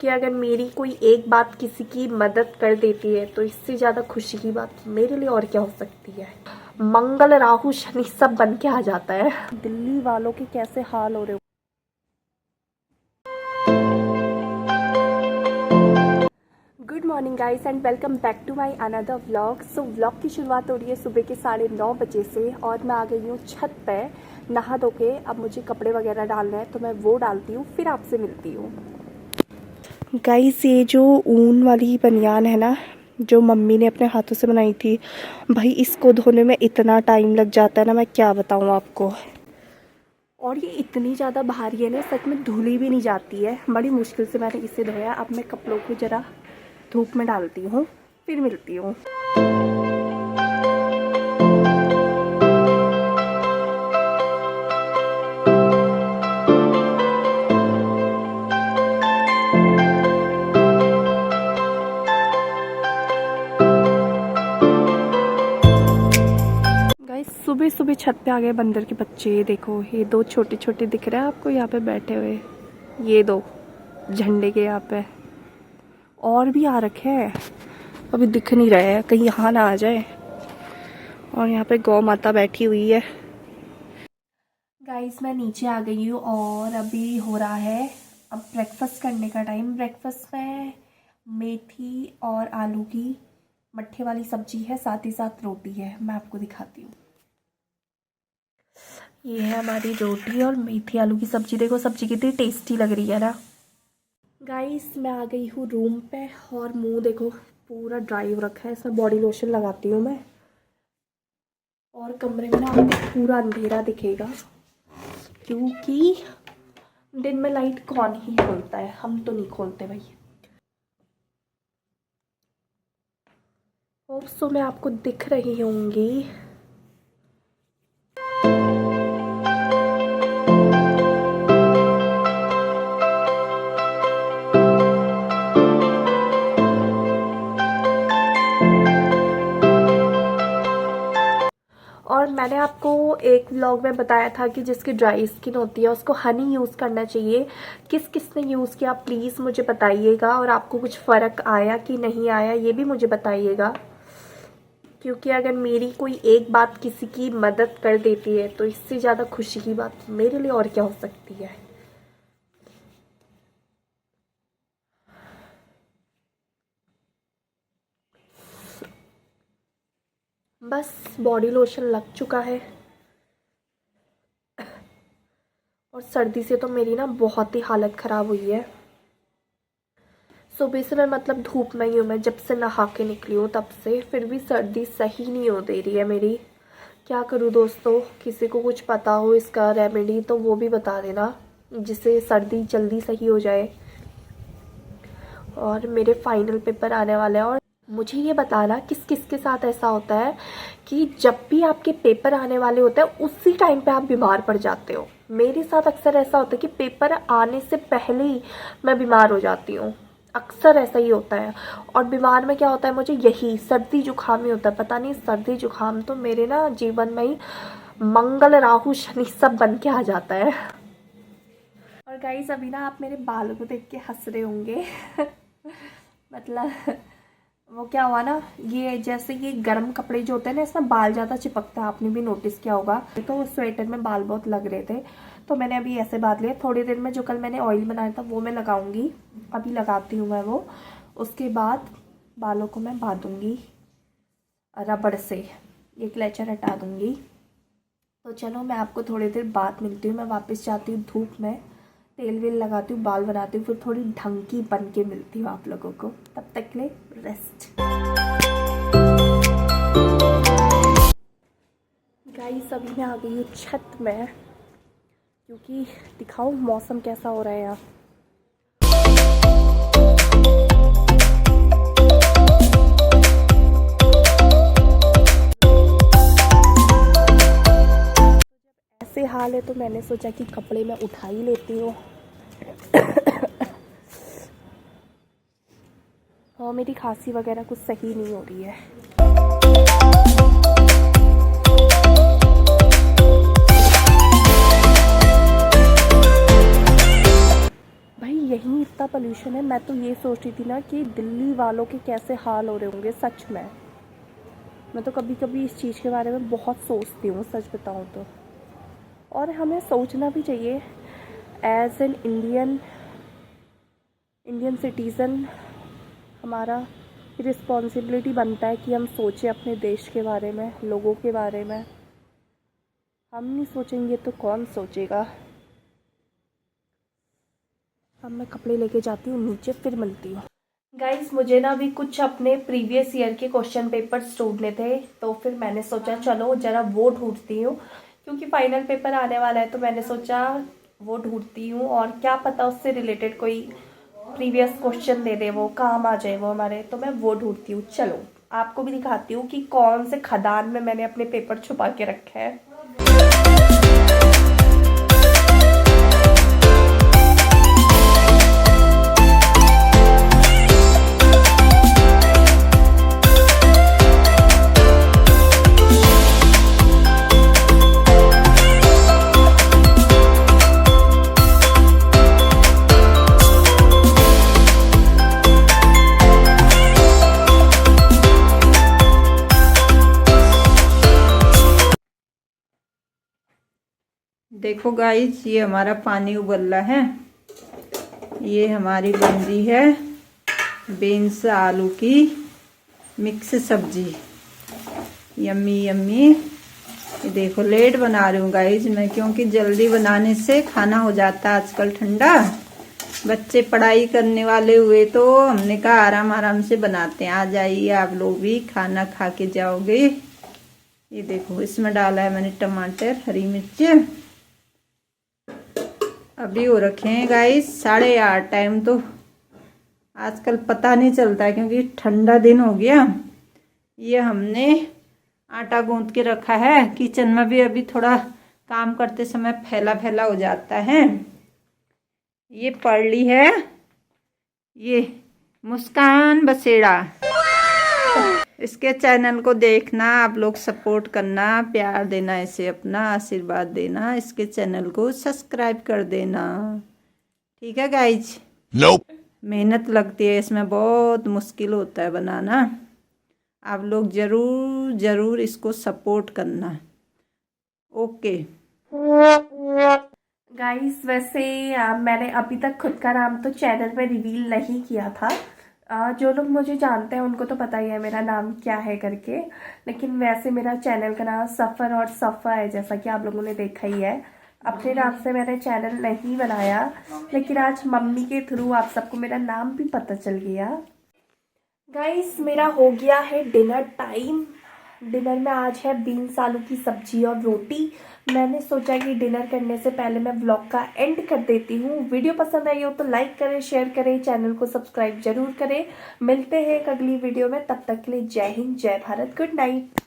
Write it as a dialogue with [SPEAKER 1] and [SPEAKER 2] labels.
[SPEAKER 1] कि अगर मेरी कोई एक बात किसी की मदद कर देती है तो इससे ज़्यादा खुशी की बात मेरे लिए और क्या हो सकती है। मंगल राहु शनि सब बन के आ जाता है। दिल्ली वालों के कैसे हाल हो रहे हो। Good morning guys and welcome back to my another vlog. So vlog की शुरुआत हो रही है सुबह के 9:30 बजे से और मैं आ गई हूँ छत पे नहा धो के। अब मुझे कपड़े वगैरह डालने हैं तो मैं वो डालती हूँ, फिर आपसे मिलती हूँ। गाइस ये जो ऊन वाली बनियान है ना, जो मम्मी ने अपने हाथों से बनाई थी, भाई इसको धोने में इतना टाइम लग जाता है ना, मैं क्या बताऊँ आपको। और ये इतनी ज़्यादा भारी है ना, सच में धुली भी नहीं जाती है। बड़ी मुश्किल से मैंने इसे धोया। अब मैं कपड़ों को ज़रा धूप में डालती हूँ, फिर मिलती हूँ। सुबह सुबह छत पे आ गए बंदर के बच्चे। ये देखो, ये दो छोटे छोटे दिख रहे हैं आपको यहाँ पे बैठे हुए, ये दो झंडे के यहाँ पे। और भी आ रखे हैं, अभी दिख नहीं रहे हैं, कहीं यहाँ ना आ जाए। और यहाँ पे गौ माता बैठी हुई है। गाइस मैं नीचे आ गई हूँ और अभी हो रहा है अब ब्रेकफास्ट करने का टाइम। ब्रेकफास्ट में मेथी और आलू की मट्ठे वाली सब्जी है, साथ ही साथ रोटी है। मैं आपको दिखाती हूँ। ये है हमारी रोटी और मेथी आलू की सब्जी। देखो सब्जी कितनी टेस्टी लग रही है ना। गाइस मैं आ गई हूँ रूम पे और मुंह देखो पूरा ड्राई हो रखा है। इसमें बॉडी लोशन लगाती हूँ मैं। और कमरे में ना आपको पूरा अंधेरा दिखेगा क्योंकि दिन में लाइट कौन ही खोलता है, हम तो नहीं खोलते भाई। होप सो मैं आपको दिख रही होंगी। और मैंने आपको एक व्लॉग में बताया था कि जिसकी ड्राई स्किन होती है उसको हनी यूज़ करना चाहिए। किस किस ने यूज़ किया प्लीज़ मुझे बताइएगा, और आपको कुछ फ़र्क आया कि नहीं आया ये भी मुझे बताइएगा। क्योंकि अगर मेरी कोई एक बात किसी की मदद कर देती है तो इससे ज़्यादा खुशी की बात मेरे लिए और क्या हो सकती है। बस बॉडी लोशन लग चुका है और सर्दी से तो मेरी ना बहुत ही हालत ख़राब हुई है। सुबह से मैं मतलब धूप में ही हूँ, मैं जब से नहा के निकली हूँ तब से, फिर भी सर्दी सही नहीं हो दे रही है मेरी। क्या करूँ दोस्तों, किसी को कुछ पता हो इसका रेमेडी तो वो भी बता देना जिससे सर्दी जल्दी सही हो जाए। और मेरे फाइनल पेपर आने वाले हैं और मुझे ये बताना किस किस के साथ ऐसा होता है कि जब भी आपके पेपर आने वाले होते हैं उसी टाइम पे आप बीमार पड़ जाते हो। मेरे साथ अक्सर ऐसा होता है कि पेपर आने से पहले ही मैं बीमार हो जाती हूँ, अक्सर ऐसा ही होता है। और बीमार में क्या होता है, मुझे यही सर्दी जुकाम ही होता है। पता नहीं सर्दी जुकाम तो मेरे ना जीवन में ही मंगल राहु शनि सब बन के आ जाता है। और गाइस अभी ना आप मेरे बालों को देख के हंस रहे होंगे मतलब वो क्या हुआ ना, ये जैसे ये गर्म कपड़े जो होते हैं ना इसमें बाल ज़्यादा चिपकता है, आपने भी नोटिस किया होगा। तो स्वेटर में बाल बहुत लग रहे थे तो मैंने अभी ऐसे बांध लिया। थोड़ी देर में जो कल मैंने ऑयल बनाया था वो मैं लगाऊंगी, अभी लगाती हूँ मैं वो। उसके बाद बालों को मैं बांधूंगी रबड़ से, ये क्लेचर हटा दूंगी। तो चलो मैं आपको थोड़ी देर बाद मिलती हूँ। मैं वापस जाती हूँ धूप में, तेल वेल लगाती हूँ, बाल बनाती हूँ, फिर थोड़ी ढंग की बन के मिलती हूँ आप लोगों को। तब तक के लिए रेस्ट। गाइस अभी मैं आ गई हूँ छत में क्योंकि दिखाऊँ मौसम कैसा हो रहा है यहाँ। ऐसे हाल है तो मैंने सोचा कि कपड़े मैं उठा ही लेती हूँ और मेरी खांसी वगैरह कुछ सही नहीं हो रही है। भाई यहीं इतना पोल्यूशन है। मैं तो ये सोच रही थी ना कि दिल्ली वालों के कैसे हाल हो रहे होंगे सच में। मैं तो कभी कभी इस चीज़ के बारे में बहुत सोचती हूँ, सच बताऊँ तो। और हमें सोचना भी चाहिए एज एन इंडियन सिटीज़न। हमारा रिस्पॉन्सिबिलिटी बनता है कि हम सोचें अपने देश के बारे में, लोगों के बारे में। हम नहीं सोचेंगे तो कौन सोचेगा। अब मैं कपड़े लेके जाती हूँ नीचे, फिर मिलती हूँ। गाइस मुझे ना अभी कुछ अपने प्रीवियस ईयर के क्वेश्चन पेपर्स ढूंढने थे, तो फिर मैंने सोचा चलो जरा वो ढूंढती हूँ, क्योंकि फाइनल पेपर आने वाला है। तो मैंने सोचा वो ढूंढती हूँ, और क्या पता उससे रिलेटेड कोई प्रीवियस क्वेश्चन दे दे, वो काम आ जाए वो हमारे। तो मैं वो ढूंढती हूँ। चलो आपको भी दिखाती हूँ कि कौन से खदान में मैंने अपने पेपर छुपा के रखे हैं।
[SPEAKER 2] देखो गाइस, ये हमारा पानी उबल रहा है। ये हमारी बन रही है बीन्स आलू की मिक्स सब्जी, यम्मी यम्मी। ये देखो लेट बना रही हूँ गाइस मैं, क्योंकि जल्दी बनाने से खाना हो जाता है आजकल ठंडा। बच्चे पढ़ाई करने वाले हुए तो हमने कहा आराम आराम से बनाते हैं। आ जाइए आप लोग भी, खाना खा के जाओगे। ये देखो इसमें डाला है मैंने टमाटर, हरी मिर्च। अभी हो रखे हैं गाइस 8:30 टाइम। तो आजकल पता नहीं चलता है क्योंकि ठंडा दिन हो गया। ये हमने आटा गूंथ के रखा है। किचन में भी अभी थोड़ा काम करते समय फैला फैला हो जाता है। ये पढ़ ली है, ये मुस्कान बसेड़ा। इसके चैनल को देखना, आप लोग सपोर्ट करना, प्यार देना, इसे अपना आशीर्वाद देना, इसके चैनल को सब्सक्राइब कर देना। ठीक है गाइज। मेहनत लगती है इसमें, बहुत मुश्किल होता है बनाना। आप लोग जरूर जरूर इसको सपोर्ट करना। ओके
[SPEAKER 1] गाइस वैसे मैंने अभी तक खुद का नाम तो चैनल पे रिवील नहीं किया था। जो लोग मुझे जानते हैं उनको तो पता ही है मेरा नाम क्या है करके। लेकिन वैसे मेरा चैनल का नाम सफ़र और सफ़ा है, जैसा कि आप लोगों ने देखा ही है। अपने नाम से मैंने चैनल नहीं बनाया, लेकिन आज मम्मी के थ्रू आप सबको मेरा नाम भी पता चल गया। गाइस मेरा हो गया है डिनर टाइम। डिनर में आज है बीन्स आलू की सब्जी और रोटी। मैंने सोचा कि डिनर करने से पहले मैं व्लॉग का एंड कर देती हूँ। वीडियो पसंद आई हो तो लाइक करें, शेयर करें, चैनल को सब्सक्राइब जरूर करें। मिलते हैं एक अगली वीडियो में, तब तक के लिए जय हिंद, जय भारत, गुड नाइट।